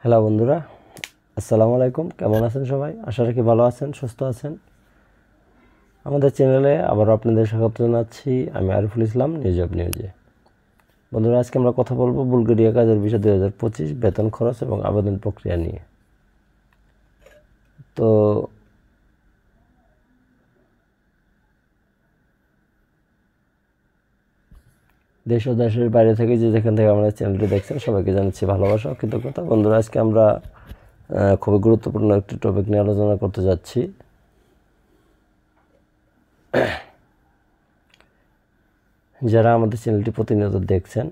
Hello বন্ধুরা, আসসালামু আলাইকুম। কেমন আছেন সবাই? আশা রাখি ভালো আছেন, সুস্থ আছেন। আমাদের চ্যানেলে আবার আপনাদের স্বাগত জানাচ্ছি। আমি আরিফুল ইসলাম, নিউজ অব নিউজে। বন্ধুরা, আজকে আমরা কথা বলবো বুলগেরিয়া কাজের ভিসা 2025 বেতন, খরচ এবং আবেদন প্রক্রিয়া নিয়ে। তো দেশ ও দেশের বাইরে থেকে যেখান থেকে আমাদের চ্যানেলটি দেখছেন সবাইকে জানাচ্ছি ভালোবাসা ও কৃতজ্ঞতা। বন্ধুরা, আজকে আমরা খুবই গুরুত্বপূর্ণ একটি টপিক নিয়ে আলোচনা করতে যাচ্ছি। যারা আমাদের চ্যানেলটি প্রতিনিয়ত দেখছেন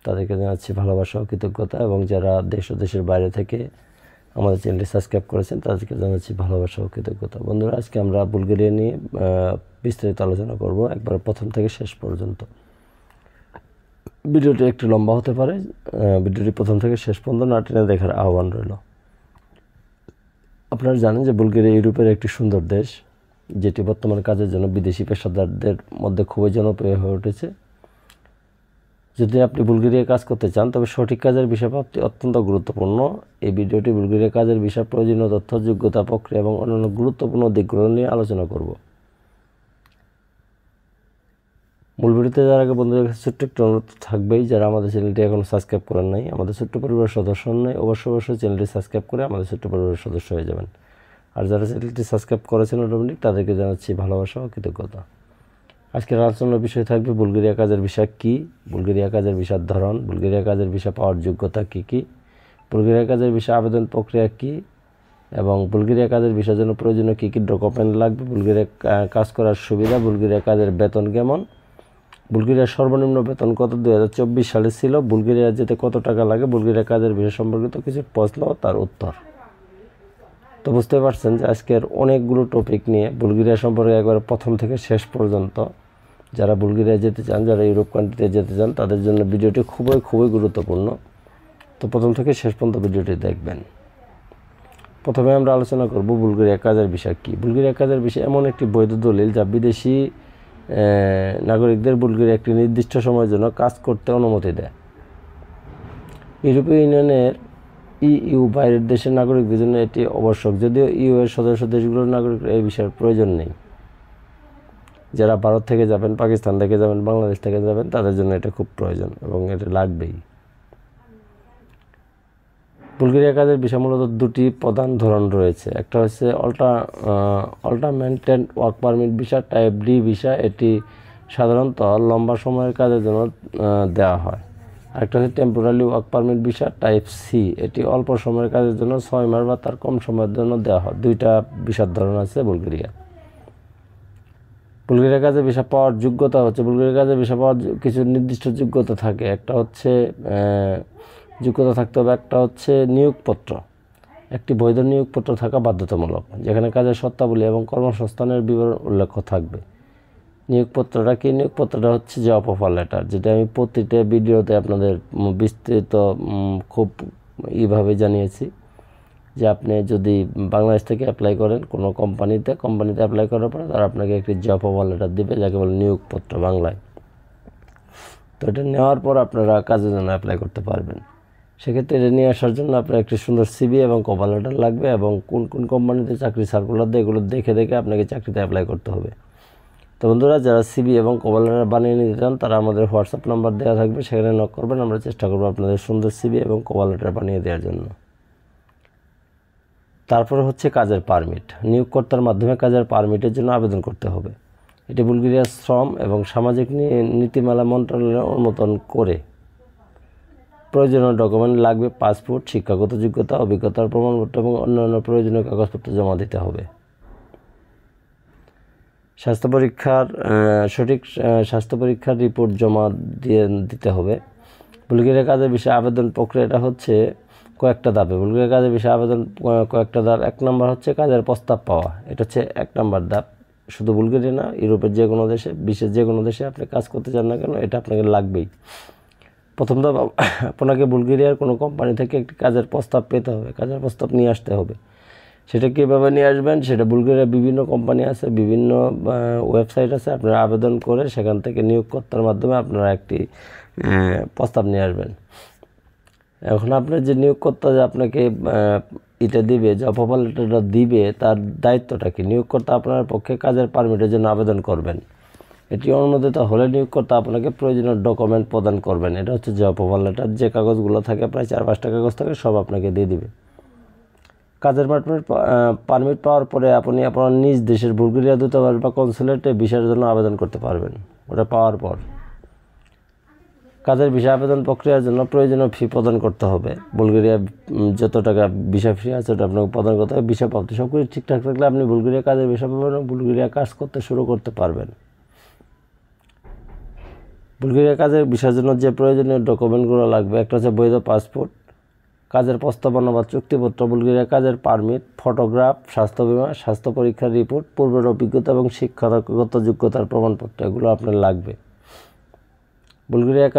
তাদেরকে জানাচ্ছি ভালোবাসা ও কৃতজ্ঞতা, এবং যারা দেশ ও দেশের বাইরে থেকে আমাদের চ্যানেলটি সাবস্ক্রাইব করেছেন তাদেরকে জানাচ্ছি ভালোবাসা ও কৃতজ্ঞতা। বন্ধুরা, আজকে আমরা বুলগেরিয়া নিয়ে বিস্তারিত আলোচনা করব, একবার প্রথম থেকে শেষ পর্যন্ত। ভিডিওটি একটু লম্বা হতে পারে, ভিডিওটি প্রথম থেকে শেষ পর্যন্ত না টেনে দেখার আহ্বান রইল। আপনারা জানেন যে বুলগেরিয়া ইউরোপের একটি সুন্দর দেশ, যেটি বর্তমান কাজের জন্য বিদেশি পেশাদারদের মধ্যে খুবই জনপ্রিয় হয়ে উঠেছে। যদি আপনি বুলগেরিয়ায় কাজ করতে চান তবে সঠিক কাজের ভিসা প্রাপ্তি অত্যন্ত গুরুত্বপূর্ণ। এই ভিডিওটি বুলগেরিয়া কাজের ভিসা প্রয়োজনীয় তথ্য, যোগ্যতা, প্রক্রিয়া এবং অন্যান্য গুরুত্বপূর্ণ দিকগুলো নিয়ে আলোচনা করব। মূল ভিডিওতে যাওয়ার আগে বন্ধুদের কাছে ছোট্ট একটু অনুরোধ থাকবেই, যারা আমাদের চ্যানেলটি এখনও সাবস্ক্রাইব করেন নাই, আমাদের ছোট্ট পরিবারের সদস্য নয়, অবশ্যই চ্যানেলটি সাবস্ক্রাইব করে আমাদের ছোট্ট পরিবারের সদস্য হয়ে যাবেন। আর যারা চ্যানেলটি সাবস্ক্রাইব করেছেন অটোমেটিক, তাদেরকে জানাচ্ছি ভালোবাসা ও কৃতজ্ঞতা। আজকের আলোচনার বিষয় থাকবে বুলগেরিয়া কাজের ভিসা কী, বুলগেরিয়া কাজের ভিসার ধরন, বুলগেরিয়া কাজের ভিসা পাওয়ার যোগ্যতা কী কী, বুলগেরিয়া কাজের ভিসা আবেদন প্রক্রিয়া কী, এবং বুলগেরিয়া কাজের ভিসার জন্য প্রয়োজনীয় কী কী ডকুমেন্ট লাগবে, বুলগেরিয়া কাজ করার সুবিধা, বুলগেরিয়া কাজের বেতন কেমন, বুলগেরিয়ার সর্বনিম্ন বেতন কত 2024 সালে ছিল, বুলগেরিয়া যেতে কত টাকা লাগে, বুলগেরিয়া কাজের ভিসা সম্পর্কিত কিছু প্রশ্ন ও তার উত্তর। তো বুঝতে পারছেন যে আজকের অনেকগুলো টপিক নিয়ে বুলগেরিয়া সম্পর্কে একবার প্রথম থেকে শেষ পর্যন্ত, যারা বুলগেরিয়া যেতে চান, যারা ইউরোপ কান্ট্রিতে যেতে চান, তাদের জন্য ভিডিওটি খুবই গুরুত্বপূর্ণ। তো প্রথম থেকে শেষ পর্যন্ত ভিডিওটি দেখবেন। প্রথমে আমরা আলোচনা করব বুলগেরিয়া কাজের ভিসা কী। বুলগেরিয়া কাজের ভিসা এমন একটি বৈধ দলিল যা বিদেশি নাগরিকদের বুলগেরিয়া একটি নির্দিষ্ট সময়ের জন্য কাজ করতে অনুমতি দেয়। ইউরোপীয় ইউনিয়নের ইইউ বাইরের দেশের নাগরিকদের জন্য এটি আবশ্যক, যদিও ইইউ এর সদস্য দেশগুলোর নাগরিকদের এই বিষয়ের প্রয়োজন নেই। যারা ভারত থেকে যাবেন, পাকিস্তান থেকে যাবেন, বাংলাদেশ থেকে যাবেন, তাদের জন্য এটা খুব প্রয়োজন এবং এটা লাগবেই। বুলগেরিয়া কাজের ভিসা মূলত দুটি প্রধান ধরন রয়েছে। একটা হচ্ছে alternated work permit visa, type D visa. এটি সাধারণত লম্বা সময়ের কাজের জন্য দেওয়া হয়। আরেকটা হচ্ছে temporary work permit visa, type C. এটি অল্প সময়ের কাজের জন্য 6 মাস বা তার কম সময়ের জন্য দেওয়া হয়। দুইটা ভিসার ধরন আছে বুলগেরিয়া। বুলগেরিয়া কাজের ভিসা পাওয়ার যোগ্যতা হচ্ছে, বুলগেরিয়া কাজের ভিসা পাওয়ার কিছু নির্দিষ্ট যোগ্যতা থাকে। একটা হচ্ছে যোগ্যতা থাকতে হবে, একটা হচ্ছে নিয়োগপত্র। একটি বৈধ নিয়োগপত্র থাকা বাধ্যতামূলক, যেখানে কাজের শর্তাবলী এবং কর্মসংস্থানের বিবরণ উল্লেখ থাকবে। নিয়োগপত্রটা কি? নিয়োগপত্রটা হচ্ছে জব অফার লেটার, যেটা আমি প্রতিটা ভিডিওতে আপনাদের বিস্তৃত খুব এইভাবে জানিয়েছি যে আপনি যদি বাংলাদেশ থেকে অ্যাপ্লাই করেন কোনো কোম্পানিতে অ্যাপ্লাই করার পরে তারা আপনাকে একটি জব অফার লেটার দেবে, যাকে বলে নিয়োগপত্র বাংলায়। তো এটা নেওয়ার পর আপনারা কাজের জন্য অ্যাপ্লাই করতে পারবেন। সেক্ষেত্রে এটা নিয়ে আসার জন্য আপনার একটি সুন্দর সিভি এবং কভার লেটার লাগবে, এবং কোন কোম্পানিতে চাকরি সার্কুলার দেয় এগুলো দেখে আপনাকে চাকরিতে অ্যাপ্লাই করতে হবে। তো বন্ধুরা, যারা সিভি এবং কভার লেটার বানিয়ে নিতে চান তারা আমাদের হোয়াটসঅ্যাপ নাম্বার দেওয়া থাকবে, সেখানে নক করবেন। আমরা চেষ্টা করবো আপনাদের সুন্দর সিভি এবং কভার লেটার বানিয়ে দেওয়ার জন্য। তারপরে হচ্ছে কাজের পারমিট। নিয়োগকর্তার মাধ্যমে কাজের পারমিটের জন্য আবেদন করতে হবে। এটি বুলগেরিয়ার শ্রম এবং সামাজিক নীতিমালা মন্ত্রণালয় অনুমোদন করে। প্রয়োজনীয় ডকুমেন্ট লাগবে পাসপোর্ট, শিক্ষাগত যোগ্যতা, অভিজ্ঞতার প্রমাণপত্র এবং অন্যান্য প্রয়োজনীয় কাগজপত্র জমা দিতে হবে। সঠিক স্বাস্থ্য পরীক্ষার রিপোর্ট জমা দিতে হবে। বুলগেরিয়া কাজের বিষয়ে আবেদন প্রক্রিয়াটা হচ্ছে কয়েকটা ধাপে। বুলগেরিয়া কাজের বিষয়ে আবেদন কয়েকটা ধাপ। 1 নম্বর হচ্ছে কাজের প্রস্তাব পাওয়া। এটা হচ্ছে 1 নম্বর ধাপ। শুধু বুলগেরিয়া না, ইউরোপের যে কোনো দেশে, বিশ্বের যে কোনো দেশে আপনি কাজ করতে চান না কেন, এটা আপনাকে লাগবেই। প্রথম ধাপ, আপনাকে বুলগেরিয়ার কোনো কোম্পানি থেকে একটি কাজের প্রস্তাব পেতে হবে, কাজের প্রস্তাব নিয়ে আসতে হবে। সেটা কীভাবে নিয়ে আসবেন? সেটা বুলগেরিয়ার বিভিন্ন কোম্পানি আছে, বিভিন্ন ওয়েবসাইট আছে, আপনারা আবেদন করে সেখান থেকে নিয়োগকর্তার মাধ্যমে আপনারা একটি প্রস্তাব নিয়ে আসবেন। এখন আপনার যে নিয়োগকর্তা যে আপনাকে এটা দিবে, যে অফার লেটারটা দিবে, তার দায়িত্বটা কি? নিয়োগকর্তা আপনার পক্ষে কাজের পারমিটের জন্য আবেদন করবেন। এটি অনুমোদিত হলে নিয়োগকর্তা আপনাকে প্রয়োজনীয় ডকুমেন্ট প্রদান করবেন। এটা হচ্ছে জব অফার লেটার। যে কাগজগুলো থাকে, প্রায় 4-5টা কাগজ থাকে, সব আপনাকে দিয়ে দিবে। কাজের পারমিট পাওয়ার পরে আপনি আপনার নিজ দেশের বুলগেরিয়া দূতাবাস বা কনসুলেটে ভিসার জন্য আবেদন করতে পারবেন। ওটা পাওয়ার পর কাজের ভিসা আবেদন প্রক্রিয়ার জন্য প্রয়োজনীয় ফি প্রদান করতে হবে। বুলগেরিয়া যত টাকা ভিসা ফি আছে ওটা আপনাকে প্রদান করতে হবে। ভিসা প্রাপ্তি সব কিছু ঠিকঠাক থাকলে আপনি বুলগেরিয়া কাজের ভিসা পাবেন, বুলগেরিয়া কাজ করতে শুরু করতে পারবেন। বুলগেরিয়া কাজের ভিসার জন্য যে প্রয়োজনীয় ডকুমেন্টগুলো লাগবে, একটা হচ্ছে বৈধ পাসপোর্ট, কাজের প্রস্তাবনা বা চুক্তিপত্র, বুলগেরিয়া কাজের পারমিট, ফটোগ্রাফ, স্বাস্থ্য বিমা, স্বাস্থ্য পরীক্ষার রিপোর্ট, পূর্বের অভিজ্ঞতা এবং শিক্ষাগত যোগ্যতার প্রমাণপত্র, এগুলো আপনার লাগবে। বুলগেরিয়া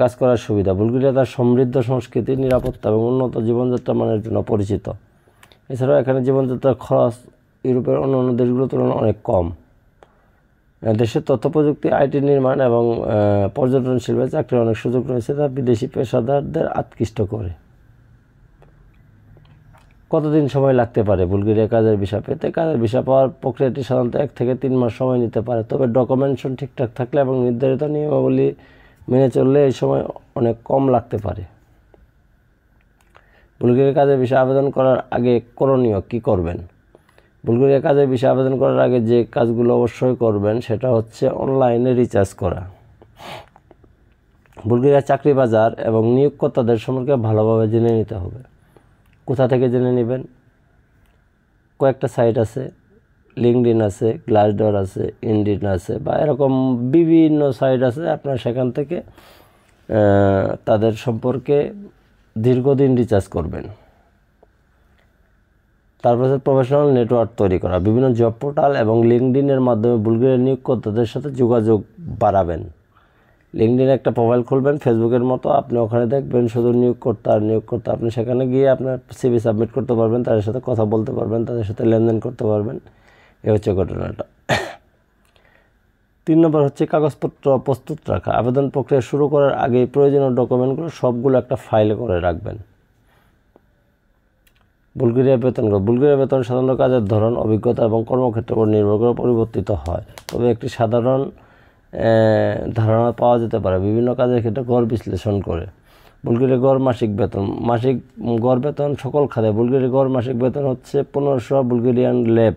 কাজ করার সুবিধা। বুলগেরিয়া তার সমৃদ্ধ সংস্কৃতি, নিরাপত্তা এবং উন্নত জীবনযাত্রা মানের জন্য পরিচিত। এছাড়াও এখানে জীবনযাত্রার খরচ ইউরোপের অন্যান্য দেশগুলোর তুলনায় অনেক কম। দেশের তথ্য প্রযুক্তি, আইটি নির্মাণ এবং পর্যটন শিল্পে চাকরির অনেক সুযোগ রয়েছে, যা বিদেশি পেশাদারদের আকৃষ্ট করে। কতদিন সময় লাগতে পারে বুলগেরিয়া কাজের ভিসা পেতে? কাজের ভিসা পাওয়ার প্রক্রিয়াটি সাধারণত 1 থেকে 3 মাস সময় নিতে পারে, তবে ডকুমেন্টেশন ঠিকঠাক থাকলে এবং নির্ধারিত নিয়মাবলী মেনে চললে এই সময় অনেক কম লাগতে পারে। বুলগেরিয়া কাজের ভিসা আবেদন করার আগে করণীয় কী করবেন? বুলগেরিয়া কাজের ভিসা আবেদন করার আগে যে কাজগুলো অবশ্যই করবেন সেটা হচ্ছে অনলাইনে রিচার্জ করা। বুলগেরিয়ার চাকরি বাজার এবং নিয়োগকর্তাদের সম্পর্কে ভালোভাবে জেনে নিতে হবে। কোথা থেকে জেনে নেবেন? কয়েকটা সাইট আছে, লিঙ্কডইন আছে, গ্লাসডোর আছে, ইনডিড আছে, বা এরকম বিভিন্ন সাইট আছে। আপনার সেখান থেকে তাদের সম্পর্কে দীর্ঘদিন রিচার্জ করবেন। তারপর প্রফেশনাল নেটওয়ার্ক তৈরি করা। বিভিন্ন জব পোর্টাল এবং লিঙ্কডইনের মাধ্যমে বুলগেরিয়ার নিয়োগকর্তাদের সাথে যোগাযোগ বাড়াবেন। লিঙ্কডইনে একটা প্রোফাইল খুলবেন, ফেসবুকের মতো। আপনি ওখানে দেখবেন শুধু নিয়োগকর্তা। আপনি সেখানে গিয়ে আপনার সিভি সাবমিট করতে পারবেন, তাদের সাথে কথা বলতে পারবেন, তাদের সাথে লেনদেন করতে পারবেন। এ হচ্ছে ঘটনাটা। 3 নম্বর হচ্ছে কাগজপত্র প্রস্তুত রাখা। আবেদন প্রক্রিয়া শুরু করার আগে প্রয়োজনীয় ডকুমেন্টগুলো সবগুলো একটা ফাইলে করে রাখবেন। বুলগেরিয়া বেতন সাধারণত কাজের ধরন, অভিজ্ঞতা এবং কর্মক্ষেত্রের উপর নির্ভর করে পরিবর্তিত হয়, তবে একটি সাধারণ ধারণা পাওয়া যেতে পারে বিভিন্ন কাজের ক্ষেত্রে গড় বিশ্লেষণ করে। বুলগেরিয়া গড় মাসিক গড় বেতন সকল খাতে। বুলগেরিয়া গড় মাসিক বেতন হচ্ছে 1500 বুলগেরিয়ান লেভ,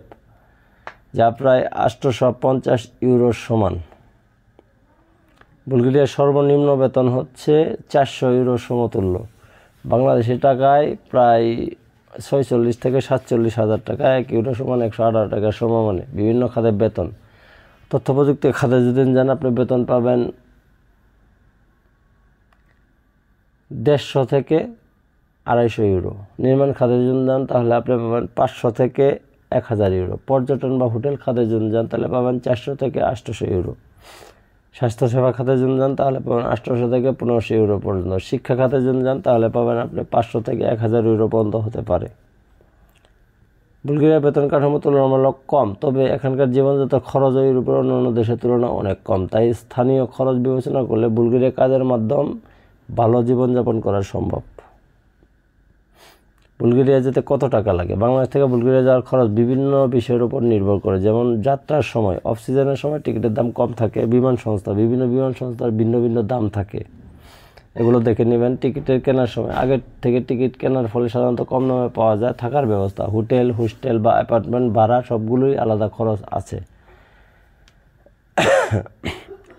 যা প্রায় 850 ইউরোর সমান। বুলগেরিয়ার সর্বনিম্ন বেতন হচ্ছে 400 ইউরোর সমতুল্য, বাংলাদেশি টাকায় প্রায় 46 থেকে 47 হাজার টাকা। 1 ইউরো সমান 118 টাকার সমমানে। বিভিন্ন খাতে বেতন। তথ্য প্রযুক্তি খাতে যদি যান, আপনি বেতন পাবেন 150 থেকে 250 ইউরো। নির্মাণ খাতে যদি যান তাহলে আপনি পাবেন 500 থেকে 1000 ইউরো। পর্যটন বা হোটেল খাতে যদি যান তাহলে পাবেন 400 থেকে 800 ইউরো। স্বাস্থ্যসেবা খাতে যদি যান তাহলে পাবেন 800 থেকে 1500 ইউরো পর্যন্ত। শিক্ষা খাতে যদি যান তাহলে পাবেন আপনি 500 থেকে 1000 ইউরো পর্যন্ত হতে পারে। বুলগেরিয়ার বেতন কাঠামো তুলনামূলক কম, তবে এখানকার জীবনযাত্রার খরচ ইউরোপের অন্যান্য দেশের তুলনায় অনেক কম। তাই স্থানীয় খরচ বিবেচনা করলে বুলগেরিয়া কাজের মাধ্যম ভালো জীবনযাপন করা সম্ভব। বুলগেরিয়া যেতে কত টাকা লাগে? বাংলাদেশ থেকে বুলগেরিয়া যাওয়ার খরচ বিভিন্ন বিষয়ের উপর নির্ভর করে, যেমন যাত্রার সময়। অফ সিজনের সময় টিকিটের দাম কম থাকে। বিভিন্ন বিমান সংস্থার ভিন্ন ভিন্ন দাম থাকে, এগুলো দেখে নেবেন। টিকিটের কেনার সময় আগের থেকে টিকিট কেনার ফলে সাধারণত কম দামে পাওয়া যায়। থাকার ব্যবস্থা, হোস্টেল বা অ্যাপার্টমেন্ট ভাড়া সবগুলোই আলাদা খরচ আছে।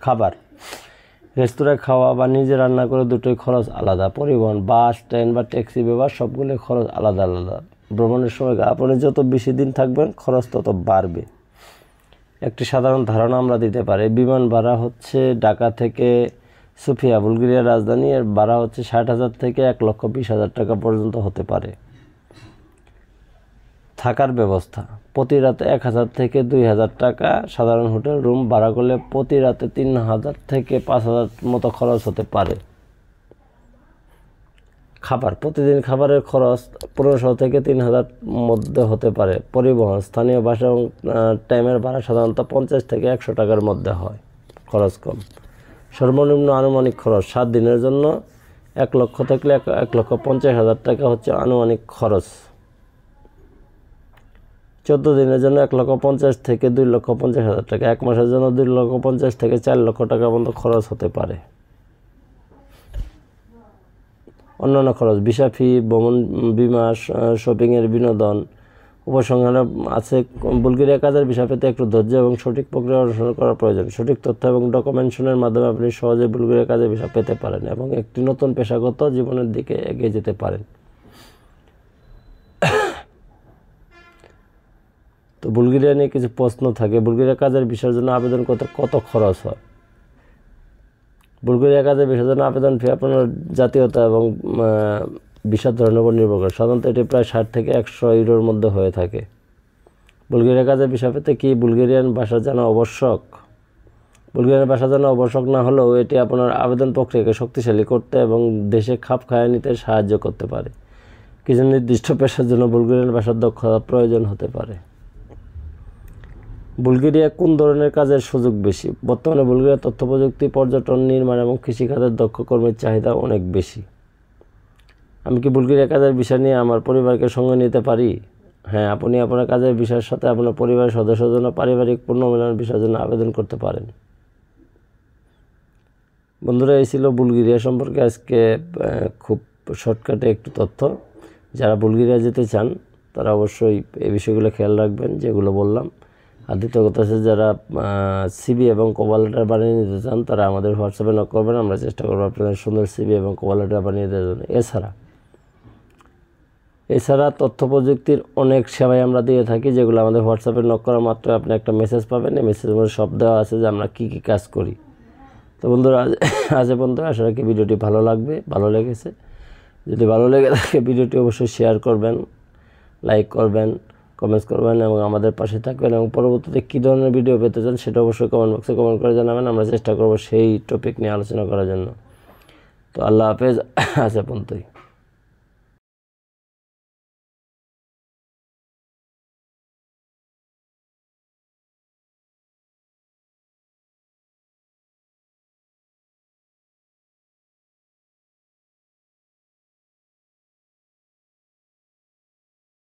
খাবার, রেস্তোরাঁয় খাওয়া বা নিজে রান্না করে দুটোই খরচ আলাদা। পরিবহন, বাস, ট্রেন বা ট্যাক্সি ব্যবহার সবগুলোই খরচ আলাদা আলাদা। ভ্রমণের সময় আপনি যত বেশি দিন থাকবেন খরচ তত বাড়বে। একটি সাধারণ ধারণা আমরা দিতে পারি। বিমান ভাড়া হচ্ছে ঢাকা থেকে সোফিয়া, বুলগেরিয়ার রাজধানী, এর ভাড়া হচ্ছে 60,000 থেকে 1,20,000 টাকা পর্যন্ত হতে পারে। থাকার ব্যবস্থা, প্রতি রাতে 1000 থেকে 2000 টাকা। সাধারণ হোটেল রুম ভাড়া করলে প্রতি রাতে 3000 থেকে 5000 মতো খরচ হতে পারে। খাবার, প্রতিদিন খাবারের খরচ 1500 থেকে 3000 মধ্যে হতে পারে। পরিবহন, স্থানীয় বাসা এবং টাইমের ভাড়া সাধারণত 50 থেকে 100 টাকার মধ্যে হয়, খরচ কম। সর্বনিম্ন আনুমানিক খরচ 7 দিনের জন্য 1 লক্ষ থাকলে 1,50,000 টাকা হচ্ছে আনুমানিক খরচ। 14 দিনের জন্য 1,50,000 থেকে 2,50,000 টাকা, 1 মাসের জন্য 2,50,000 থেকে 4 লক্ষ টাকা পর্যন্ত খরচ হতে পারে। অন্যান্য খরচ, ভিসা ফি, ভ্রমণ বিমা, শপিংয়ের বিনোদন, উপসংহারে আছে। বুলগেরিয়া কাজের ভিসা পেতে একটু ধৈর্য এবং সঠিক প্রক্রিয়া অনুসরণ করা প্রয়োজন। সঠিক তথ্য এবং ডকুমেন্টেশনের মাধ্যমে আপনি সহজে বুলগেরিয়া কাজের ভিসা পেতে পারেন এবং একটি নতুন পেশাগত জীবনের দিকে এগিয়ে যেতে পারেন। তো বুলগেরিয়া নিয়ে কিছু প্রশ্ন থাকে। বুলগেরিয়া কাজের ভিসার জন্য আবেদন করতে কত খরচ হয়? বুলগেরিয়া কাজের ভিসার জন্য আবেদন ফি আপনার জাতীয়তা এবং ভিসার ধরনের উপর নির্ভর করে। সাধারণত এটি প্রায় 60 থেকে 100 ইউরোর মধ্যে হয়ে থাকে। বুলগেরিয়া কাজের ভিসা পেতে কি বুলগেরিয়ান ভাষা জানা আবশ্যক? বুলগেরিয়ান ভাষা জানা আবশ্যক না হলেও এটি আপনার আবেদন প্রক্রিয়াকে শক্তিশালী করতে এবং দেশে খাপ খাইয়ে নিতে সাহায্য করতে পারে। কিছু নির্দিষ্ট পেশার জন্য বুলগেরিয়ান ভাষার দক্ষতা প্রয়োজন হতে পারে। বুলগেরিয়া কোন ধরনের কাজের সুযোগ বেশি? বর্তমানে বুলগেরিয়া তথ্য প্রযুক্তি, পর্যটন, নির্মাণ এবং কৃষিখাতের দক্ষ কর্মীর চাহিদা অনেক বেশি। আমি কি বুলগেরিয়া কাজের ভিসা নিয়ে আমার পরিবারকে সঙ্গে নিতে পারি? হ্যাঁ, আপনি আপনার কাজের ভিসার সাথে আপনার পরিবারের সদস্যদের জন্য পারিবারিক পুনর্মিলন ভিসার জন্য আবেদন করতে পারেন। বন্ধুরা, এই ছিল বুলগেরিয়া সম্পর্কে আজকে খুব শর্টকাটে একটু তথ্য। যারা বুলগেরিয়া যেতে চান তারা অবশ্যই এই বিষয়গুলো খেয়াল রাখবেন যেগুলো বললাম। আর দ্বিতীয় কথা হচ্ছে, যারা সিভি এবং কভার লেটার বানিয়ে নিতে চান তারা আমাদের হোয়াটসঅ্যাপে নক করবেন। আমরা চেষ্টা করবো আপনাদের সুন্দর সিভি এবং কভার লেটার বানিয়ে দেওয়ার জন্য। এছাড়া তথ্য প্রযুক্তির অনেক সেবাই আমরা দিয়ে থাকি, যেগুলো আমাদের হোয়াটসঅ্যাপে নক করা মাত্র আপনি একটা মেসেজ পাবেন। এই মেসেজের মধ্যে সব দেওয়া আছে যে আমরা কী কী কাজ করি। তো বন্ধুরা, আজ পর্যন্ত আশা রাখি ভিডিওটি ভালো লেগেছে। যদি ভালো লেগে থাকে ভিডিওটি অবশ্যই শেয়ার করবেন, লাইক করবেন, কমেন্টস করবেন এবং আমাদের পাশে থাকবেন। এবং পরবর্তীতে কী ধরনের ভিডিও পেতে চান সেটা অবশ্যই কমেন্ট বক্সে কমেন্ট করে জানাবেন। আমরা চেষ্টা করব সেই টপিক নিয়ে আলোচনা করার জন্য। তো আল্লাহ হাফেজ, আজ পর্যন্তই।